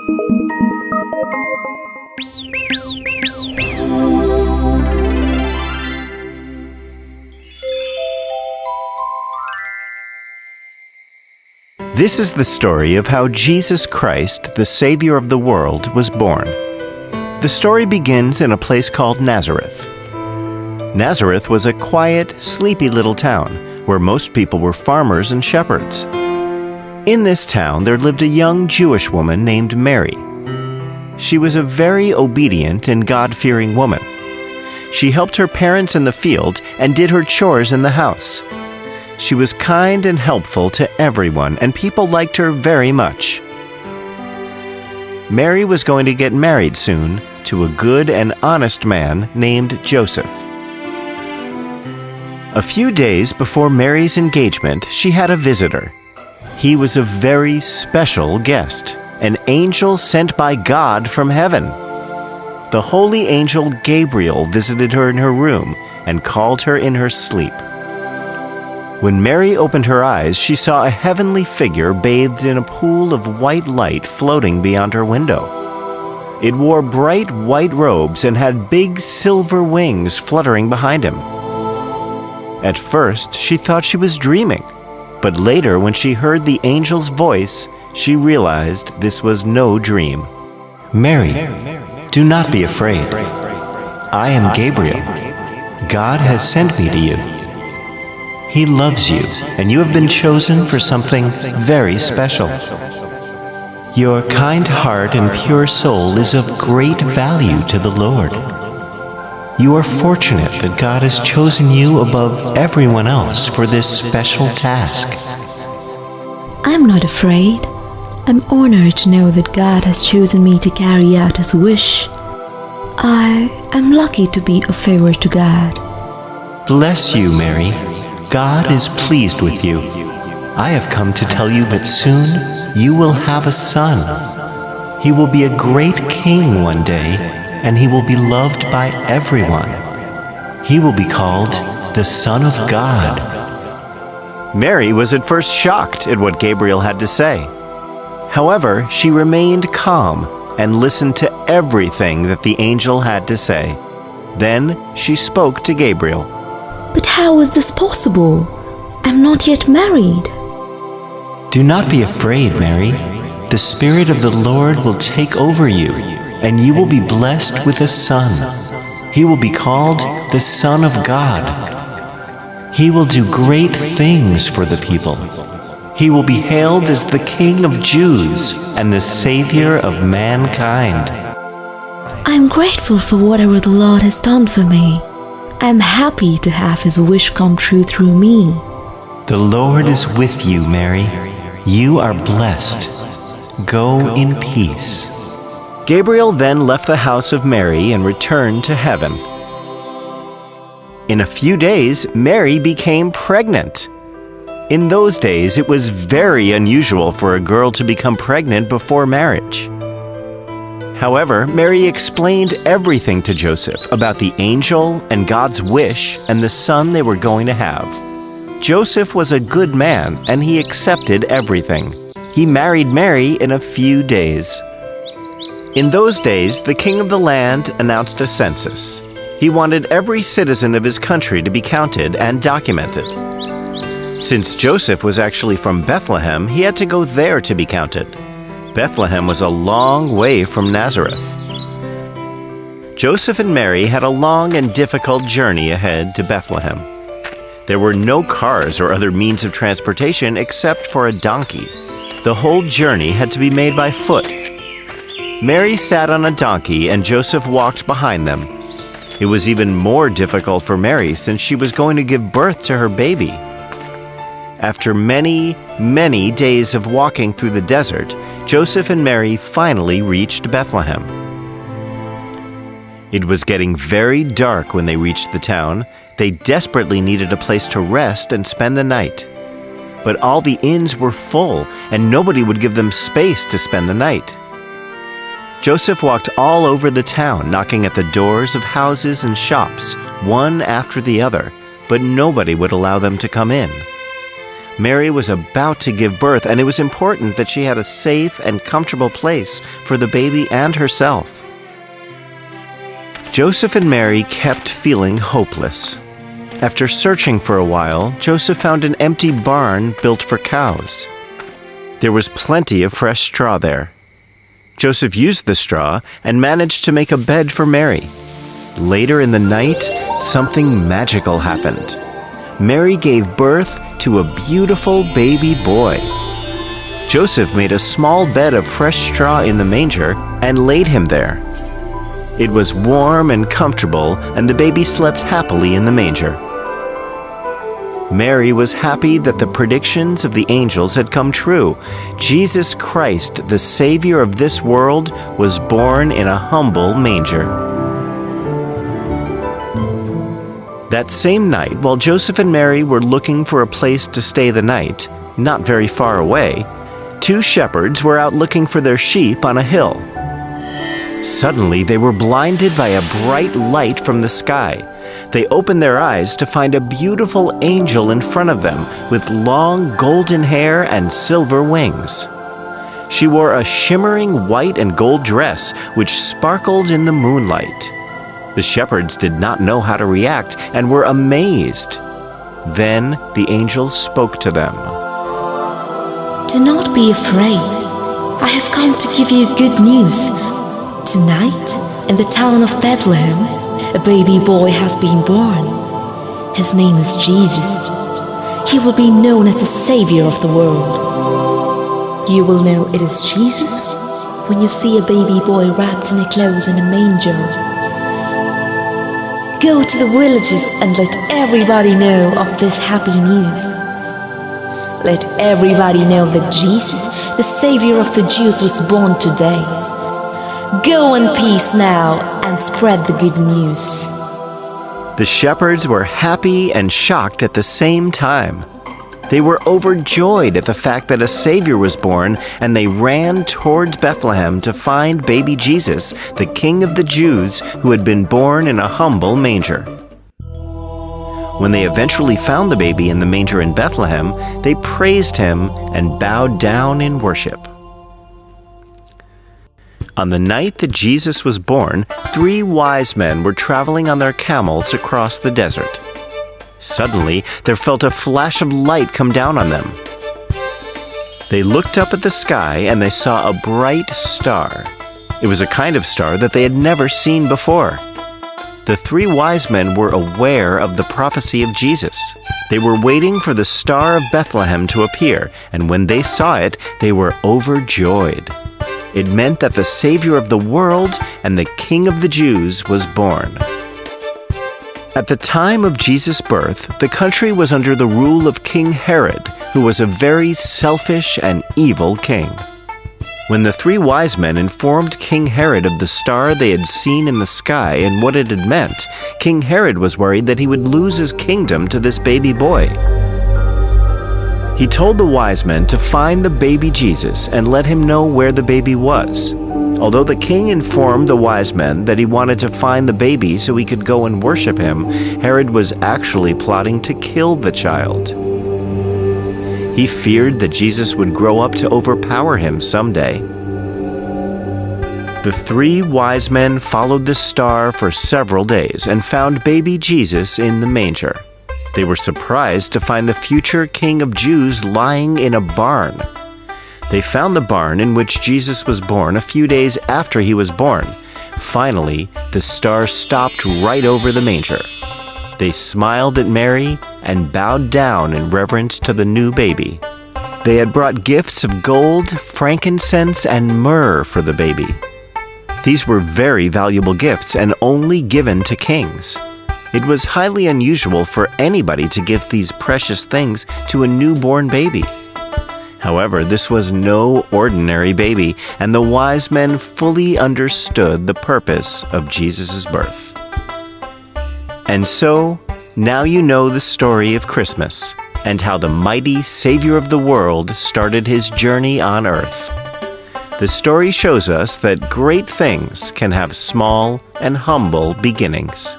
This is the story of how Jesus Christ, the Savior of the world, was born. The story begins in a place called Nazareth. Nazareth was a quiet, sleepy little town where most people were farmers and shepherds. In this town, there lived a young Jewish woman named Mary. She was a very obedient and God-fearing woman. She helped her parents in the field and did her chores in the house. She was kind and helpful to everyone, and people liked her very much. Mary was going to get married soon to a good and honest man named Joseph. A few days before Mary's engagement, she had a visitor. He was a very special guest, an angel sent by God from heaven. The holy angel Gabriel visited her in her room and called her in her sleep. When Mary opened her eyes, she saw a heavenly figure bathed in a pool of white light floating beyond her window. It wore bright white robes and had big silver wings fluttering behind him. At first, she thought she was dreaming, but later, when she heard the angel's voice, she realized this was no dream. Mary, do not be afraid. I am Gabriel. God has sent me to you. He loves you, and you have been chosen for something very special. Your kind heart and pure soul is of great value to the Lord. You are fortunate that God has chosen you above everyone else for this special task. I'm not afraid. I'm honored to know that God has chosen me to carry out His wish. I am lucky to be a favor to God. Bless you, Mary. God is pleased with you. I have come to tell you that soon you will have a son. He will be a great king one day, and he will be loved by everyone. He will be called the Son of God. Mary was at first shocked at what Gabriel had to say. However, she remained calm and listened to everything that the angel had to say. Then she spoke to Gabriel. But how is this possible? I'm not yet married. Do not be afraid, Mary. The Spirit of the Lord will take over you, and you will be blessed with a son. He will be called the Son of God. He will do great things for the people. He will be hailed as the King of Jews and the Savior of mankind. I'm grateful for whatever the Lord has done for me. I'm happy to have His wish come true through me. The Lord is with you, Mary. You are blessed. Go in peace. Gabriel then left the house of Mary and returned to heaven. In a few days, Mary became pregnant. In those days, it was very unusual for a girl to become pregnant before marriage. However, Mary explained everything to Joseph about the angel and God's wish and the son they were going to have. Joseph was a good man, and he accepted everything. He married Mary in a few days. In those days, the king of the land announced a census. He wanted every citizen of his country to be counted and documented. Since Joseph was actually from Bethlehem, he had to go there to be counted. Bethlehem was a long way from Nazareth. Joseph and Mary had a long and difficult journey ahead to Bethlehem. There were no cars or other means of transportation except for a donkey. The whole journey had to be made by foot. Mary sat on a donkey and Joseph walked behind them. It was even more difficult for Mary since she was going to give birth to her baby. After many, many days of walking through the desert, Joseph and Mary finally reached Bethlehem. It was getting very dark when they reached the town. They desperately needed a place to rest and spend the night. But all the inns were full, and nobody would give them space to spend the night. Joseph walked all over the town, knocking at the doors of houses and shops, one after the other, but nobody would allow them to come in. Mary was about to give birth, and it was important that she had a safe and comfortable place for the baby and herself. Joseph and Mary kept feeling hopeless. After searching for a while, Joseph found an empty barn built for cows. There was plenty of fresh straw there. Joseph used the straw and managed to make a bed for Mary. Later in the night, something magical happened. Mary gave birth to a beautiful baby boy. Joseph made a small bed of fresh straw in the manger and laid him there. It was warm and comfortable, and the baby slept happily in the manger. Mary was happy that the predictions of the angels had come true. Jesus Christ, the Savior of this world, was born in a humble manger. That same night, while Joseph and Mary were looking for a place to stay the night, not very far away, 2 shepherds were out looking for their sheep on a hill. Suddenly, they were blinded by a bright light from the sky. They opened their eyes to find a beautiful angel in front of them with long golden hair and silver wings. She wore a shimmering white and gold dress which sparkled in the moonlight. The shepherds did not know how to react and were amazed. Then the angel spoke to them. Do not be afraid. I have come to give you good news. Tonight, in the town of Bethlehem, a baby boy has been born. His name is Jesus. He will be known as the Savior of the world. You will know it is Jesus when you see a baby boy wrapped in a clothes and a manger. Go to the villages and let everybody know of this happy news. Let everybody know that Jesus, the Savior of the Jews, was born today. Go in peace now and spread the good news. The shepherds were happy and shocked at the same time. They were overjoyed at the fact that a Savior was born, and they ran towards Bethlehem to find baby Jesus, the King of the Jews, who had been born in a humble manger. When they eventually found the baby in the manger in Bethlehem, they praised him and bowed down in worship. On the night that Jesus was born, 3 wise men were traveling on their camels across the desert. Suddenly, there felt a flash of light come down on them. They looked up at the sky and they saw a bright star. It was a kind of star that they had never seen before. The 3 wise men were aware of the prophecy of Jesus. They were waiting for the Star of Bethlehem to appear, and when they saw it, they were overjoyed. It meant that the Savior of the world and the King of the Jews was born. At the time of Jesus' birth, the country was under the rule of King Herod, who was a very selfish and evil king. When the 3 wise men informed King Herod of the star they had seen in the sky and what it had meant, King Herod was worried that he would lose his kingdom to this baby boy. He told the wise men to find the baby Jesus and let him know where the baby was. Although the king informed the wise men that he wanted to find the baby so he could go and worship him, Herod was actually plotting to kill the child. He feared that Jesus would grow up to overpower him someday. The 3 wise men followed the star for several days and found baby Jesus in the manger. They were surprised to find the future King of Jews lying in a barn. They found the barn in which Jesus was born a few days after he was born. Finally, the star stopped right over the manger. They smiled at Mary and bowed down in reverence to the new baby. They had brought gifts of gold, frankincense, and myrrh for the baby. These were very valuable gifts and only given to kings. It was highly unusual for anybody to give these precious things to a newborn baby. However, this was no ordinary baby, and the wise men fully understood the purpose of Jesus' birth. And so, now you know the story of Christmas and how the mighty Savior of the world started his journey on earth. The story shows us that great things can have small and humble beginnings.